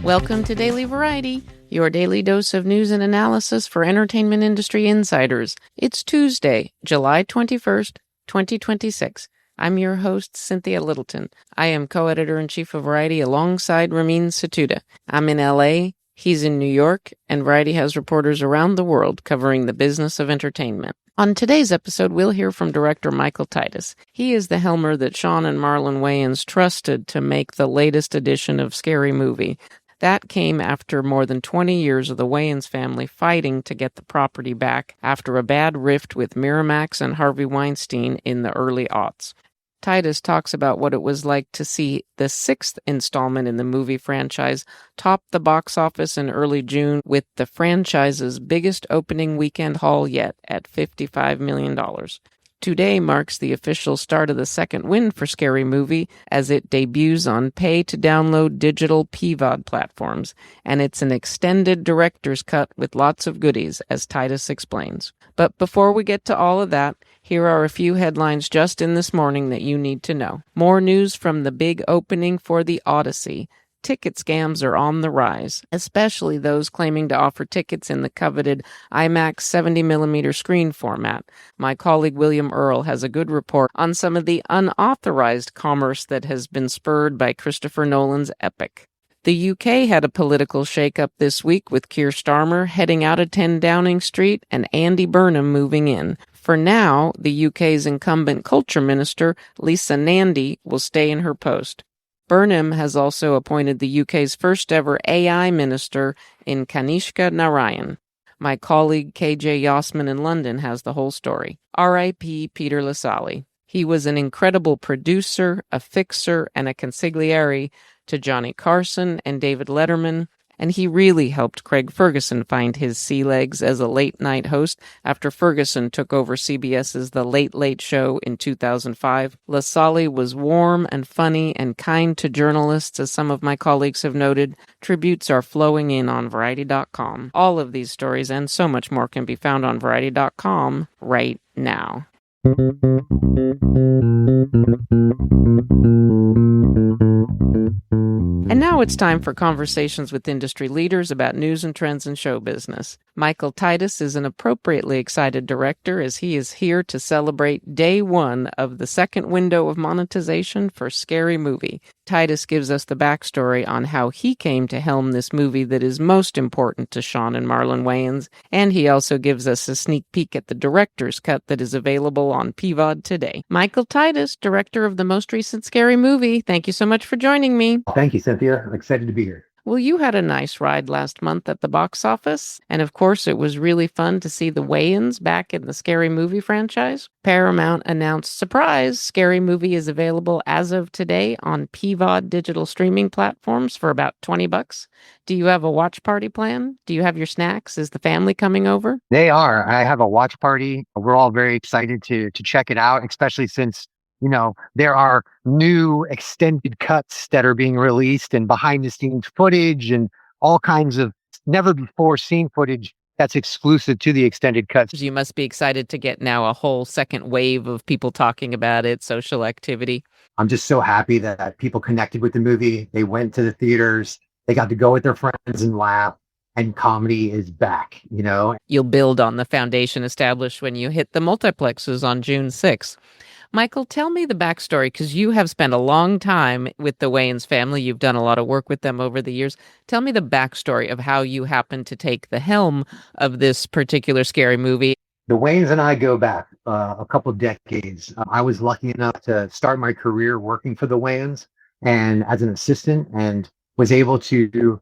Welcome to Daily Variety, your daily dose of news and analysis for entertainment industry insiders. It's Tuesday, July 21st, 2026. I'm your host, Cynthia Littleton. I am co-editor-in-chief of Variety alongside Ramin Satuda. I'm in LA, he's in New York, and Variety has reporters around the world covering the business of entertainment. On today's episode, we'll hear from director Michael Titus. He is the helmer that Sean and Marlon Wayans trusted to make the latest edition of Scary Movie. That came after more than 20 years of the Wayans family fighting to get the property back after a bad rift with Miramax and Harvey Weinstein in the early aughts. Titus talks about what it was like to see the sixth installment in the movie franchise top the box office in early June with the franchise's biggest opening weekend haul yet at $55 million. Today marks the official start of the second win for Scary Movie as it debuts on pay-to-download digital PVOD platforms, and it's an extended director's cut with lots of goodies, as Titus explains. But before we get to all of that, here are a few headlines just in this morning that you need to know. More news from the big opening for The Odyssey. Ticket scams are on the rise, especially those claiming to offer tickets in the coveted IMAX 70mm screen format. My colleague William Earle has a good report on some of the unauthorized commerce that has been spurred by Christopher Nolan's Epic. The UK had a political shake-up this week with Keir Starmer heading out of 10 Downing Street and Andy Burnham moving in. For now, the UK's incumbent culture minister, Lisa Nandy, will stay in her post. Burnham has also appointed the UK's first-ever AI minister in Kanishka Narayan. My colleague KJ Yossman in London has the whole story. R.I.P. Peter Lassalle. He was an incredible producer, a fixer, and a consigliere to Johnny Carson and David Letterman, and he really helped Craig Ferguson find his sea legs as a late-night host after Ferguson took over CBS's The Late Late Show in 2005. Lassalle was warm and funny and kind to journalists, as some of my colleagues have noted. Tributes are flowing in on Variety.com. All of these stories and so much more can be found on Variety.com right now. And now it's time for conversations with industry leaders about news and trends in show business. Michael Titus is an appropriately excited director as he is here to celebrate day one of the second window of monetization for Scary Movie. Titus gives us the backstory on how he came to helm this movie that is most important to Sean and Marlon Wayans, and he also gives us a sneak peek at the director's cut that is available on PVOD today. Michael Titus, director of the most recent Scary Movie, thank you so much for joining me. Thank you, Cynthia. I'm excited to be here. Well, you had a nice ride last month at the box office, and of course it was really fun to see the Wayans back in the Scary Movie franchise. Paramount announced, surprise, Scary Movie is available as of today on PVOD digital streaming platforms for about $20. Do you have a watch party plan? Do you have your snacks? Is the family coming over? They are. I have a watch party. We're all very excited to check it out, especially since there are new extended cuts that are being released and behind the scenes footage and all kinds of never before seen footage that's exclusive to the extended cuts. You must be excited to get now a whole second wave of people talking about it, social activity. I'm just so happy that people connected with the movie. They went to the theaters. They got to go with their friends and laugh. And comedy is back, You'll build on the foundation established when you hit the multiplexes on June 6th. Michael, tell me the backstory, because you have spent a long time with the Wayans family. You've done a lot of work with them over the years. Tell me the backstory of how you happened to take the helm of this particular Scary Movie. The Wayans and I go back a couple of decades. I was lucky enough to start my career working for the Wayans and as an assistant, and was able to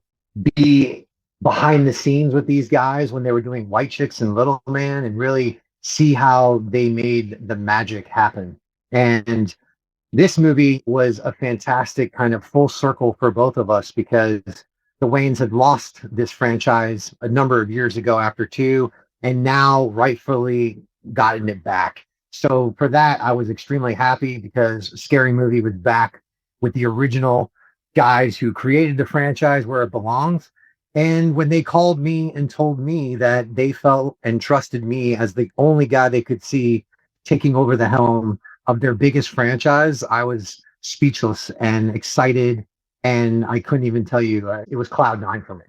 be behind the scenes with these guys when they were doing White Chicks and Little Man and really see how they made the magic happen. And this movie was a fantastic kind of full circle for both of us, because the Wayans had lost this franchise a number of years ago after two, and now rightfully gotten it back. So for that, I was extremely happy, because Scary Movie was back with the original guys who created the franchise where it belongs. And when they called me and told me that they felt and trusted me as the only guy they could see taking over the helm of their biggest franchise, I was speechless and excited. And I couldn't even tell you, it was cloud nine for me.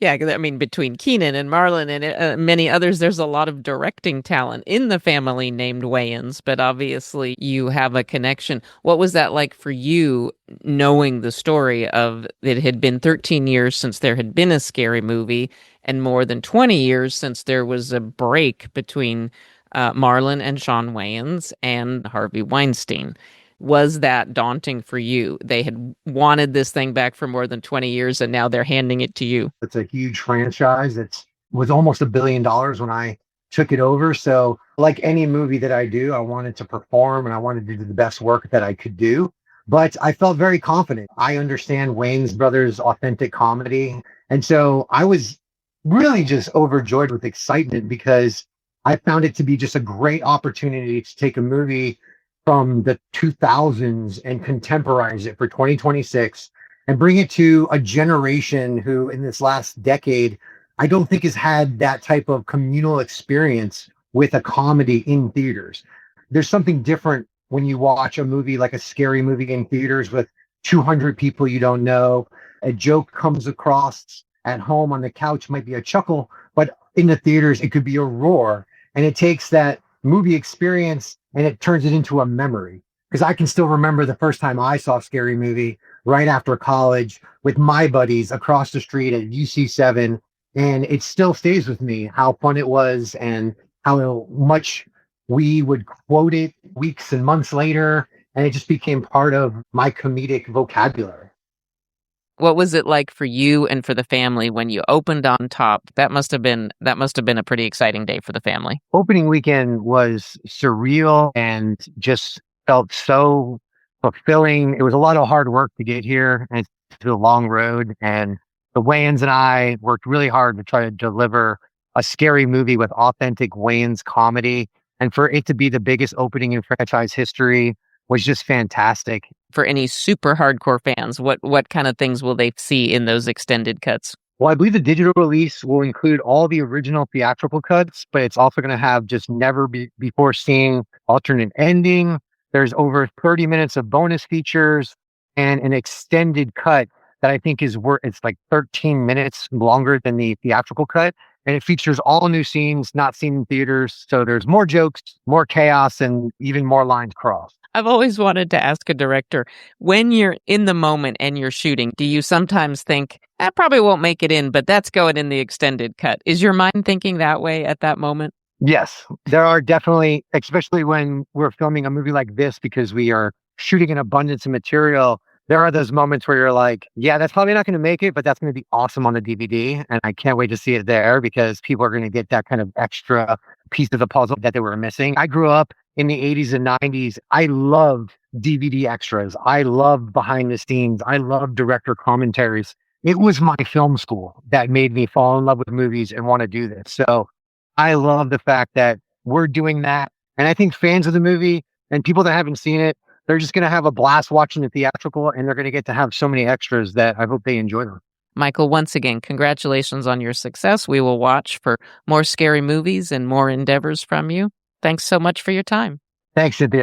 Yeah, 'cause, I mean, between Keenan and Marlon and many others, there's a lot of directing talent in the family named Wayans, but obviously you have a connection. What was that like for you, knowing the story of it had been 13 years since there had been a Scary Movie and more than 20 years since there was a break between Marlon and Sean Wayans and Harvey Weinstein? Was that daunting for you? They had wanted this thing back for more than 20 years and now they're handing it to you. It's a huge franchise. It was almost $1 billion when I took it over. So, like any movie that I do, I wanted to perform and I wanted to do the best work that I could do. But I felt very confident. I understand Wayne's brothers' authentic comedy. And so I was really just overjoyed with excitement because I found it to be just a great opportunity to take a movie from the 2000s and contemporize it for 2026 and bring it to a generation who in this last decade I don't think has had that type of communal experience with a comedy in theaters. There's something different when you watch a movie like a Scary Movie in theaters with 200 people you don't know. A joke comes across at home on the couch might be a chuckle, but in the theaters it could be a roar, and it takes that movie experience and it turns it into a memory. Because I can still remember the first time I saw Scary Movie right after college with my buddies across the street at UC7. And it still stays with me how fun it was and how much we would quote it weeks and months later. And it just became part of my comedic vocabulary. What was it like for you and for the family when you opened on top? That must have been a pretty exciting day for the family. Opening weekend was surreal and just felt so fulfilling. It was a lot of hard work to get here, and it's a long road. And the Wayans and I worked really hard to try to deliver a Scary Movie with authentic Wayans comedy. And for it to be the biggest opening in franchise history was just fantastic. For any super hardcore fans, what kind of things will they see in those extended cuts? Well, I believe the digital release will include all the original theatrical cuts, but it's also going to have just never before seen alternate ending. There's over 30 minutes of bonus features and an extended cut that I think it's like 13 minutes longer than the theatrical cut. And it features all new scenes not seen in theaters. So there's more jokes, more chaos, and even more lines crossed. I've always wanted to ask a director, when you're in the moment and you're shooting, do you sometimes think, that probably won't make it in, but that's going in the extended cut? Is your mind thinking that way at that moment? Yes, there are definitely, especially when we're filming a movie like this, because we are shooting an abundance of material. There are those moments where you're like, yeah, that's probably not going to make it, but that's going to be awesome on the DVD. And I can't wait to see it there because people are going to get that kind of extra piece of the puzzle that they were missing. I grew up in the 80s and 90s. I loved DVD extras. I loved behind the scenes. I loved director commentaries. It was my film school that made me fall in love with movies and want to do this. So I love the fact that we're doing that. And I think fans of the movie and people that haven't seen it, they're just going to have a blast watching the theatrical, and they're going to get to have so many extras that I hope they enjoy them. Michael, once again, congratulations on your success. We will watch for more Scary Movies and more endeavors from you. Thanks so much for your time. Thanks, Cynthia.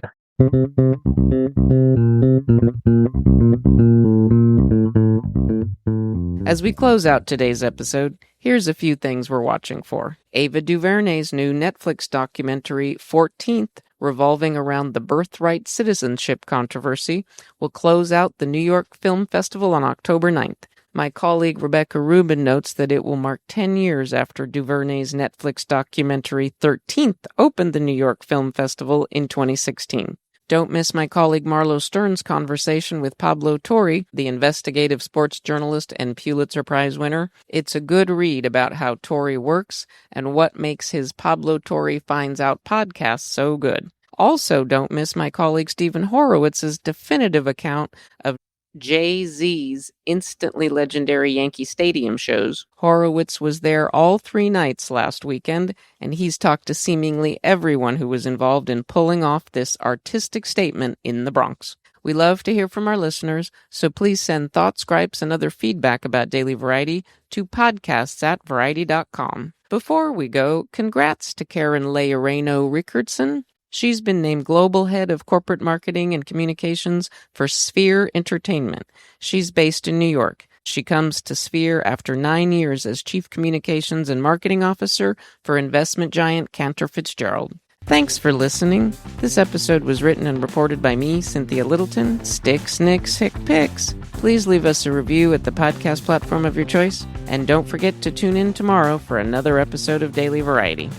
As we close out today's episode, here's a few things we're watching for. Ava DuVernay's new Netflix documentary, 14th, revolving around the birthright citizenship controversy, will close out the New York Film Festival on October 9th. My colleague Rebecca Rubin notes that it will mark 10 years after DuVernay's Netflix documentary 13th opened the New York Film Festival in 2016. Don't miss my colleague Marlo Stern's conversation with Pablo Torre, the investigative sports journalist and Pulitzer Prize winner. It's a good read about how Torre works and what makes his Pablo Torre Finds Out podcast so good. Also, don't miss my colleague Stephen Horowitz's definitive account of Jay-Z's instantly legendary Yankee Stadium shows. Horowitz was there all 3 nights last weekend, and he's talked to seemingly everyone who was involved in pulling off this artistic statement in the Bronx. We love to hear from our listeners, so please send thoughts, gripes, and other feedback about Daily Variety to podcasts@variety.com. Before we go, congrats to Karen Leoreno Rickardson, She's been named Global Head of Corporate Marketing and Communications for Sphere Entertainment. She's based in New York. She comes to Sphere after 9 years as Chief Communications and Marketing Officer for investment giant Cantor Fitzgerald. Thanks for listening. This episode was written and reported by me, Cynthia Littleton. Sticks, Nicks, Hick Picks. Please leave us a review at the podcast platform of your choice. And don't forget to tune in tomorrow for another episode of Daily Variety.